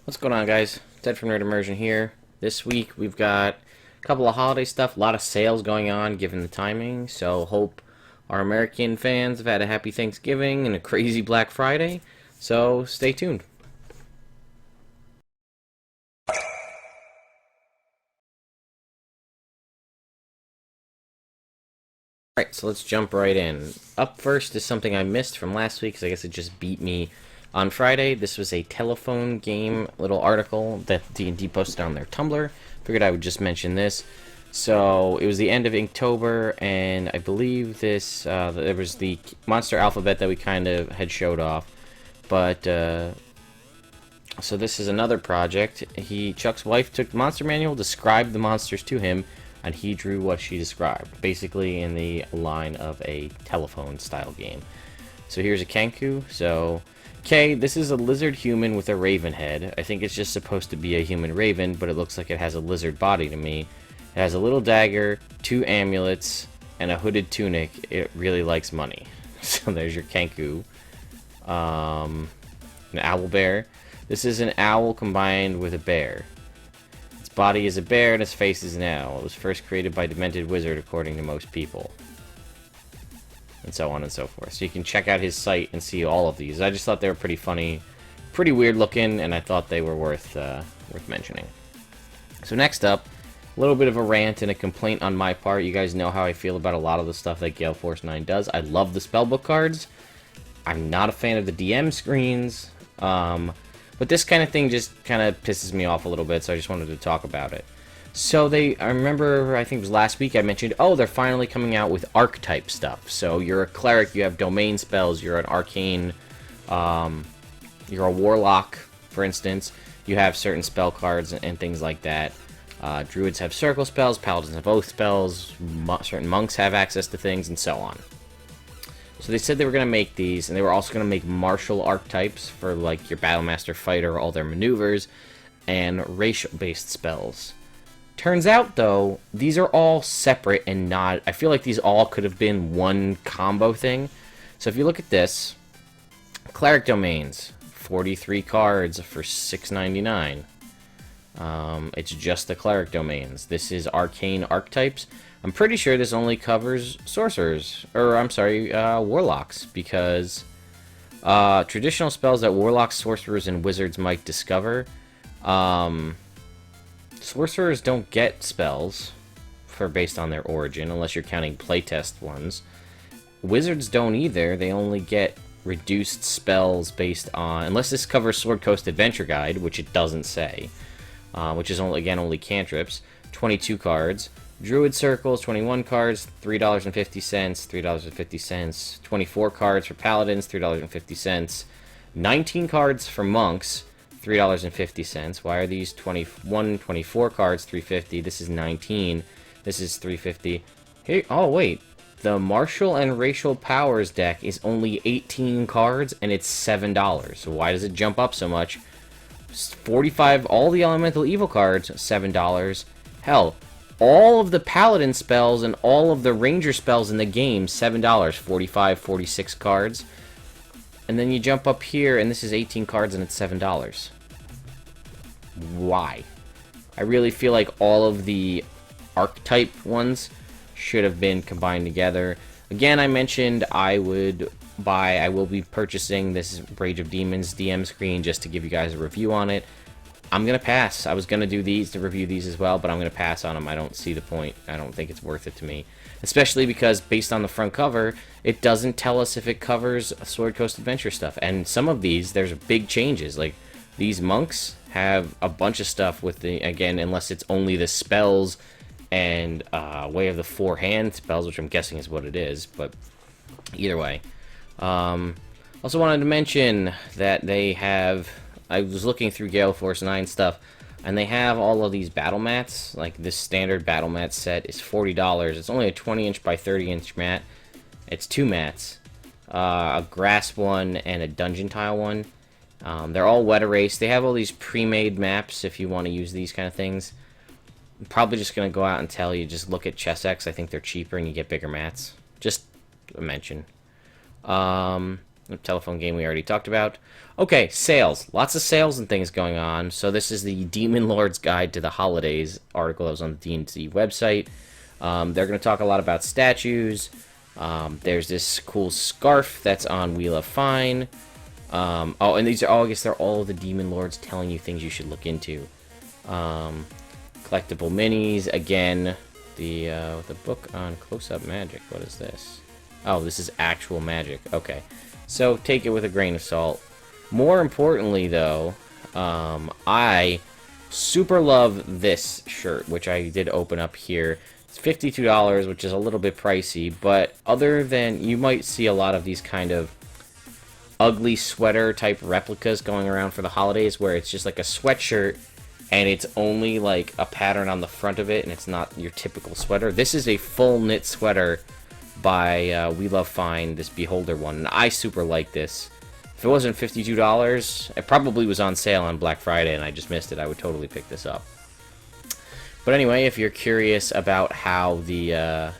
What's going on, guys? Ted from Immersion here. This week we've got a couple of holiday stuff, a lot of sales going on given the timing, so hope our American fans have had a happy Thanksgiving and a crazy Black Friday, so stay tuned. Alright, so let's jump right in. Up first is something I missed from last week, because I guess it just beat me on Friday. This was a telephone game little article that D&D posted on their Tumblr. Figured I would just mention this. So, it was the end of Inktober, and I believe this, there was the monster alphabet that we kind of had showed off. But, so this is another project. Chuck's wife took the monster manual, described the monsters to him, and he drew what she described, basically in the line of a telephone style game. So here's a Kenku. So, okay, this is a lizard human with a raven head. I think it's just supposed to be a human raven, but it looks like it has a lizard body to me. It has a little dagger, 2 amulets, and a hooded tunic. It really likes money. So there's your Kenku. An owl bear. This is an owl combined with a bear. Its body is a bear and its face is an owl. It was first created by a demented wizard, according to most people. And so on and so forth. So you can check out his site and see all of these. I just thought they were pretty funny, pretty weird looking, and I thought they were worth mentioning. So next up, a little bit of a rant and a complaint on my part. You guys know how I feel about a lot of the stuff that Gale Force 9 does. I love the spellbook cards. I'm not a fan of the DM screens. But this kind of thing just kind of pisses me off a little bit, so I just wanted to talk about it. So I remember, I think it was last week, I mentioned, oh, they're finally coming out with archetype stuff. So you're a cleric, you have domain spells, you're an arcane, you're a warlock, for instance. You have certain spell cards and things like that. Druids have circle spells, paladins have oath spells, certain monks have access to things, and so on. So they said they were going to make these, and they were also going to make martial archetypes for, like, your Battlemaster Fighter, all their maneuvers, and racial-based spells. Turns out, though, these are all separate and not... I feel like these all could have been one combo thing. So if you look at this, Cleric Domains, 43 cards for $6.99. It's just the Cleric Domains. This is Arcane Archetypes. I'm pretty sure this only covers sorcerers, or I'm sorry, warlocks, because traditional spells that warlocks, sorcerers, and wizards might discover, sorcerers don't get spells based on their origin, unless you're counting playtest ones. Wizards don't either. They only get reduced spells based on, unless this covers Sword Coast Adventure Guide, which it doesn't say, which is only cantrips. 22 cards. Druid Circles, 21 cards, $3.50, $3.50. 24 cards for Paladins, $3.50. 19 cards for Monks, $3.50. Why are these 24 cards, $3.50? This is 19. This is $3.50. Hey, oh, wait. The Martial and Racial Powers deck is only 18 cards, and it's $7. So why does it jump up so much? 45, all the Elemental Evil cards, $7. Hell, all of the Paladin spells and all of the Ranger spells in the game, $7. 45, 46 cards. And then you jump up here, and this is 18 cards, and it's $7. Why? I really feel like all of the archetype ones should have been combined together. Again, I mentioned I will be purchasing this Rage of Demons DM screen just to give you guys a review on it. I'm going to pass. I was going to do these, to review these as well, but I'm going to pass on them. I don't see the point. I don't think it's worth it to me. Especially because, based on the front cover, it doesn't tell us if it covers Sword Coast Adventure stuff. And some of these, there's big changes. Like, these monks have a bunch of stuff with the, again, unless it's only the spells and Way of the Four Hand spells, which I'm guessing is what it is, but either way. Also wanted to mention that they have... I was looking through Gale Force 9 stuff, and they have all of these battle mats. Like, this standard battle mat set is $40. It's only a 20-inch by 30-inch mat. It's 2 mats. A grass one and a dungeon tile one. They're all wet erase. They have all these pre-made maps if you want to use these kind of things. I'm probably just going to go out and tell you, just look at Chessex. I think they're cheaper and you get bigger mats. Just a mention. The telephone game we already talked about. Okay, sales. Lots of sales and things going on. So this is the Demon Lord's Guide to the Holidays article that was on the D&D website. They're going to talk a lot about statues. There's this cool scarf that's on Wheel of Fine. Oh, and these are all, I guess they're all the Demon Lords telling you things you should look into. Collectible minis. Again, the book on close-up magic. What is this? Oh, this is actual magic. Okay. So take it with a grain of salt. More importantly, though, I super love this shirt, which I did open up here. It's $52, which is a little bit pricey, but other than, you might see a lot of these kind of ugly sweater type replicas going around for the holidays, where it's just like a sweatshirt, and it's only like a pattern on the front of it, and it's not your typical sweater. This is a full knit sweater by We Love Fine, this Beholder one, and I super like this. If it wasn't $52, it probably was on sale on Black Friday and I just missed it. I would totally pick this up. But anyway, if you're curious about how the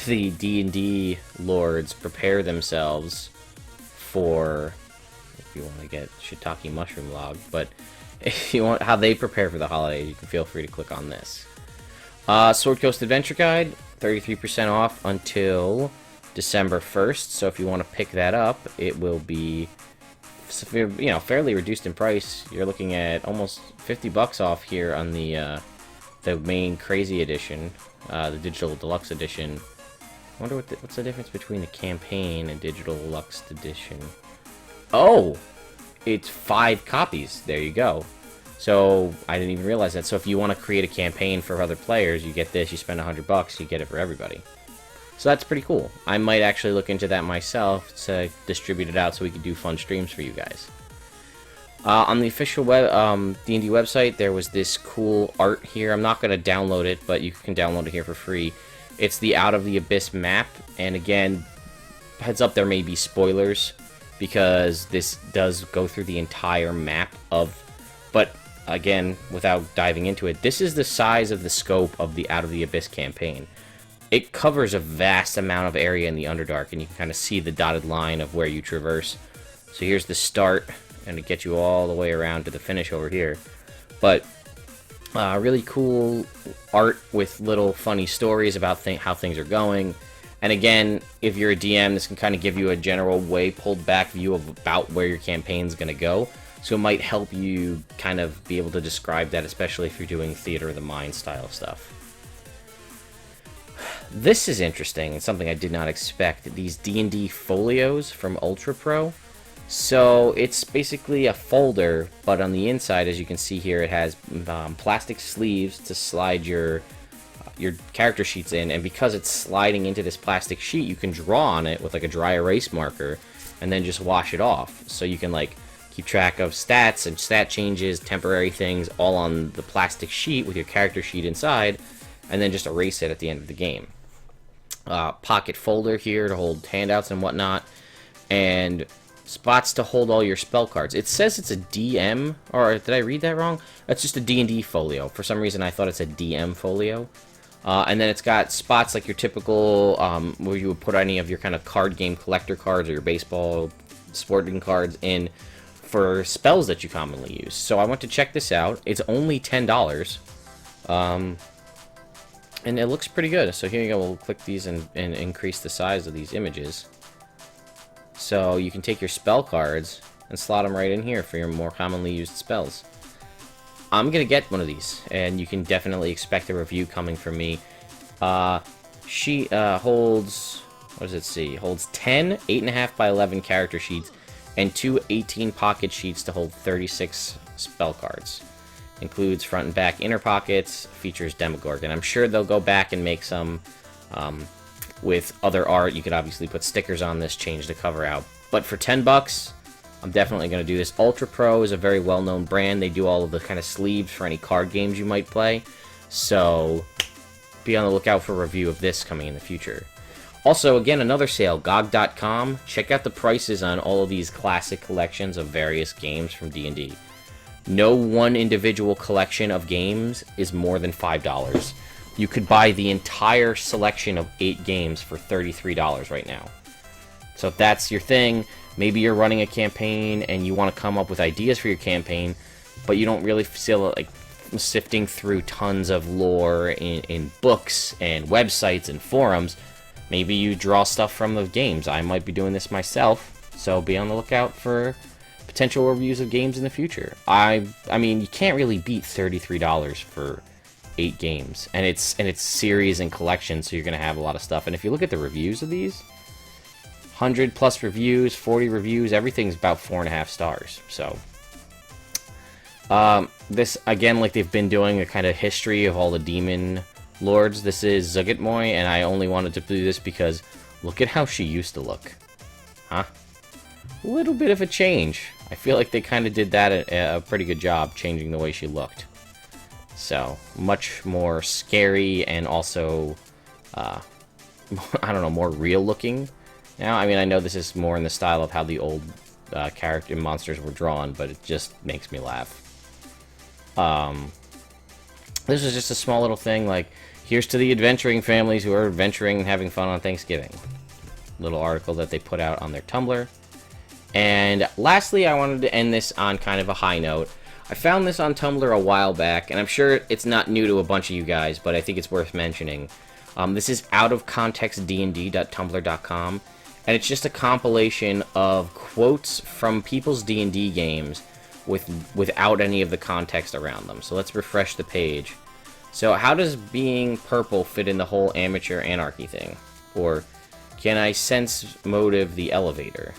D&D lords prepare themselves for, if you want to get shiitake mushroom log, but if you want how they prepare for the holidays, you can feel free to click on this. Sword Coast Adventure Guide, 33% off until December 1st, so if you want to pick that up, it will be, you know, fairly reduced in price. You're looking at almost $50 off here on the main crazy edition, the digital deluxe edition. I wonder what's the difference between the campaign and digital deluxe edition. Oh, it's 5 copies. There you go. So I didn't even realize that. So if you want to create a campaign for other players, you get this. You spend $100, you get it for everybody. So that's pretty cool. I might actually look into that myself to distribute it out so we can do fun streams for you guys. On the official web D&D website, there was this cool art here. I'm not going to download it, but you can download it here for free. It's the Out of the Abyss map, and again, heads up, there may be spoilers, because this does go through the entire map of... But again, without diving into it, this is the size of the scope of the Out of the Abyss campaign. It covers a vast amount of area in the Underdark, and you can kind of see the dotted line of where you traverse. So here's the start, and it gets you all the way around to the finish over here. But really cool art with little funny stories about how things are going. And again, if you're a DM, this can kind of give you a general way pulled back view of about where your campaign's going to go. So it might help you kind of be able to describe that, especially if you're doing Theater of the Mind style stuff. This is interesting and something I did not expect. These D&D folios from Ultra Pro. So it's basically a folder, but on the inside, as you can see here, it has plastic sleeves to slide your character sheets in, and because it's sliding into this plastic sheet, you can draw on it with like a dry erase marker and then just wash it off. So you can like keep track of stats and stat changes, temporary things, all on the plastic sheet with your character sheet inside, and then just erase it at the end of the game. Pocket folder here to hold handouts and whatnot, and spots to hold all your spell cards. It says it's a DM, or did I read that wrong? It's just a D&D folio. For some reason I thought it's a DM folio. And then it's got spots like your typical, where you would put any of your kind of card game collector cards or your baseball sporting cards in for spells that you commonly use. So I went to check this out. It's only $10. And it looks pretty good. So here you go. We'll click these and increase the size of these images. So you can take your spell cards and slot them right in here for your more commonly used spells. I'm going to get one of these, and you can definitely expect a review coming from me. She holds, what does it say? Holds 10 8.5 by 11 character sheets and 2 18 pocket sheets to hold 36 spell cards. Includes front and back inner pockets, features Demogorgon. I'm sure they'll go back and make some with other art. You could obviously put stickers on this, change the cover out. But for $10, I'm definitely going to do this. Ultra Pro is a very well-known brand. They do all of the kind of sleeves for any card games you might play. So be on the lookout for a review of this coming in the future. Also, again, another sale, GOG.com. Check out the prices on all of these classic collections of various games from D&D. No one individual collection of games is more than $5. You could buy the entire selection of 8 games for $33 right now. So if that's your thing, maybe you're running a campaign and you want to come up with ideas for your campaign, but you don't really feel like sifting through tons of lore in books and websites and forums. Maybe you draw stuff from the games. I might be doing this myself, so be on the lookout for potential reviews of games in the future. I mean, you can't really beat $33 for 8 games, and it's series and collection, so you're gonna have a lot of stuff. And if you look at the reviews of these, 100 plus reviews, 40 reviews, everything's about 4.5 stars. So this, again, like they've been doing a kind of history of all the demon lords. This is Zuggtmoy, and I only wanted to do this because look at how she used to look. Huh? A little bit of a change. I feel like they kind of did that a pretty good job changing the way she looked. So, much more scary and also, I don't know, more real looking. Now, I mean, I know this is more in the style of how the old character monsters were drawn, but it just makes me laugh. This is just a small little thing, like, here's to the adventuring families who are adventuring and having fun on Thanksgiving. Little article that they put out on their Tumblr. And lastly, I wanted to end this on kind of a high note. I found this on Tumblr a while back, and I'm sure it's not new to a bunch of you guys, but I think it's worth mentioning. This is out of context D&D.tumblr.com, and it's just a compilation of quotes from people's D&D games without any of the context around them. So let's refresh the page. So how does being purple fit in the whole amateur anarchy thing? Or can I sense motive the elevator?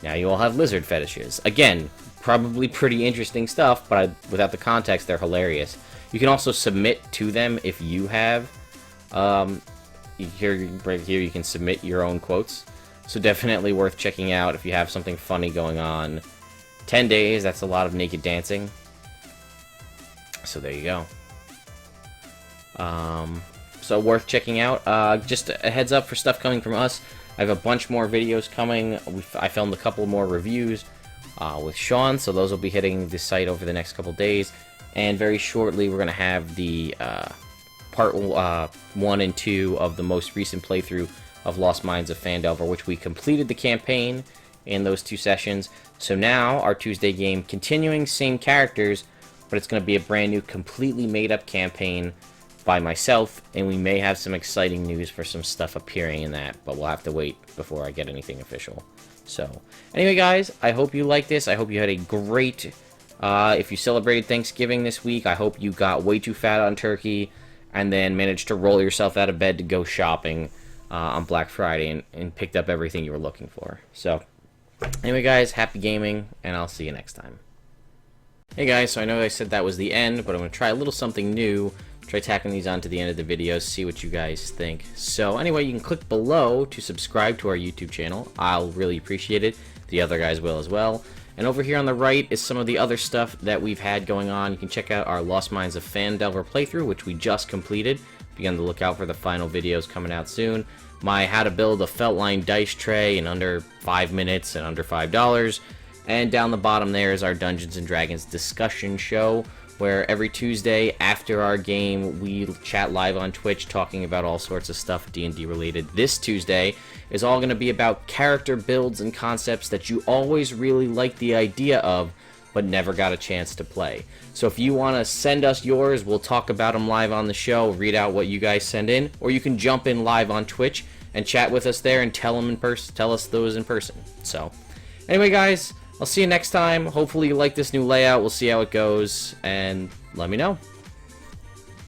Now you all have lizard fetishes. Again, probably pretty interesting stuff, but without the context, they're hilarious. You can also submit to them if you have. Here, right here, you can submit your own quotes. So definitely worth checking out if you have something funny going on. 10 days, that's a lot of naked dancing. So there you go. So worth checking out. Just a heads up for stuff coming from us. I have a bunch more videos coming. I filmed a couple more reviews with Sean, so those will be hitting the site over the next couple days. And very shortly, we're going to have the part 1 and 2 of the most recent playthrough of Lost Mines of Phandelver, which we completed the campaign in those 2 sessions. So now, our Tuesday game, continuing same characters, but it's going to be a brand new, completely made-up campaign by myself, and we may have some exciting news for some stuff appearing in that, but we'll have to wait before I get anything official. So, anyway guys, I hope you liked this. I hope you had a great, if you celebrated Thanksgiving this week, I hope you got way too fat on turkey, and then managed to roll yourself out of bed to go shopping on Black Friday, and picked up everything you were looking for. So, anyway guys, happy gaming, and I'll see you next time. Hey guys, so I know I said that was the end, but I'm going to try a little something new. Try tacking these on to the end of the videos, see what you guys think. So anyway, you can click below to subscribe to our YouTube channel. I'll really appreciate it. The other guys will as well. And over here on the right is some of the other stuff that we've had going on. You can check out our Lost Mines of Phandelver playthrough, which we just completed. Be on the lookout for the final videos coming out soon. My how to build a Feltline dice tray in under 5 minutes and under $5. And down the bottom there is our Dungeons & Dragons discussion show, where every Tuesday after our game, we chat live on Twitch talking about all sorts of stuff D&D related. This Tuesday is all going to be about character builds and concepts that you always really liked the idea of, but never got a chance to play. So if you want to send us yours, we'll talk about them live on the show, read out what you guys send in, or you can jump in live on Twitch and chat with us there and tell us those in person. So anyway guys, I'll see you next time. Hopefully you like this new layout. We'll see how it goes, and let me know.